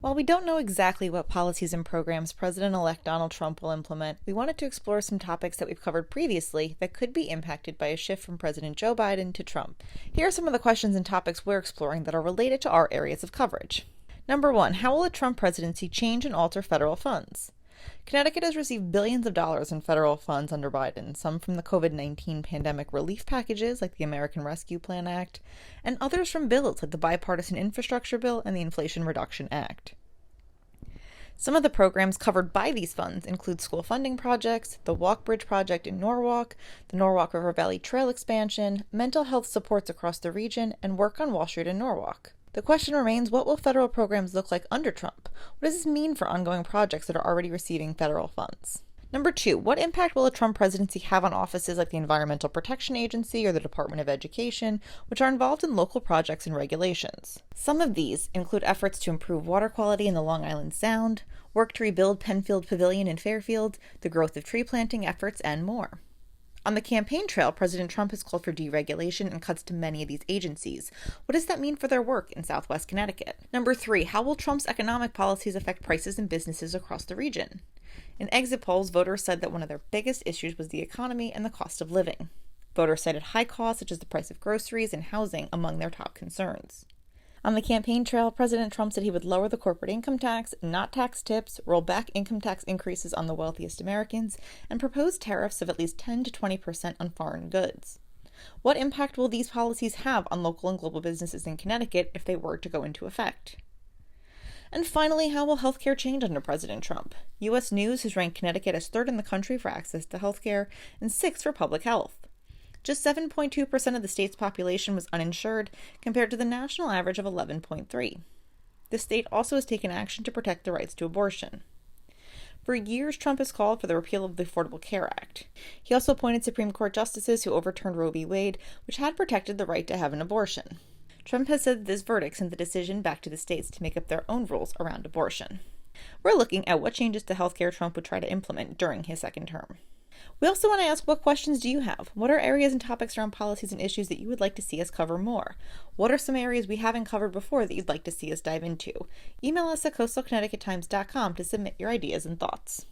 While we don't know exactly what policies and programs President-elect Donald Trump will implement, we wanted to explore some topics that we've covered previously that could be impacted by a shift from President Joe Biden to Trump. Here are some of the questions and topics we're exploring that are related to our areas of coverage. Number 1, how will a Trump presidency change and alter federal funds? Connecticut has received billions of dollars in federal funds under Biden, some from the COVID-19 pandemic relief packages like the American Rescue Plan Act, and others from bills like the Bipartisan Infrastructure Bill and the Inflation Reduction Act. Some of the programs covered by these funds include school funding projects, the Walk Bridge project in Norwalk, the Norwalk River Valley Trail expansion, mental health supports across the region, and work on Wall Street in Norwalk. The question remains, what will federal programs look like under Trump? What does this mean for ongoing projects that are already receiving federal funds? Number 2, what impact will a Trump presidency have on offices like the Environmental Protection Agency or the Department of Education, which are involved in local projects and regulations? Some of these include efforts to improve water quality in the Long Island Sound, work to rebuild Penfield Pavilion in Fairfield, the growth of tree planting efforts, and more. On the campaign trail, President Trump has called for deregulation and cuts to many of these agencies. What does that mean for their work in Southwest Connecticut? Number 3, how will Trump's economic policies affect prices and businesses across the region? In exit polls, voters said that one of their biggest issues was the economy and the cost of living. Voters cited high costs such as the price of groceries and housing among their top concerns. On the campaign trail, President Trump said he would lower the corporate income tax, not tax tips, roll back income tax increases on the wealthiest Americans, and propose tariffs of at least 10 to 20% on foreign goods. What impact will these policies have on local and global businesses in Connecticut if they were to go into effect? And finally, how will healthcare change under President Trump? U.S. News has ranked Connecticut as 3rd in the country for access to healthcare and 6th for public health. Just 7.2% of the state's population was uninsured, compared to the national average of 11.3%. The state also has taken action to protect the rights to abortion. For years, Trump has called for the repeal of the Affordable Care Act. He also appointed Supreme Court justices who overturned Roe v. Wade, which had protected the right to have an abortion. Trump has said that this verdict sent the decision back to the states to make up their own rules around abortion. We're looking at what changes to healthcare Trump would try to implement during his second term. We also want to ask, what questions do you have? What are areas and topics around policies and issues that you would like to see us cover more? What are some areas we haven't covered before that you'd like to see us dive into? Email us at coastalconnecticuttimes.com to submit your ideas and thoughts.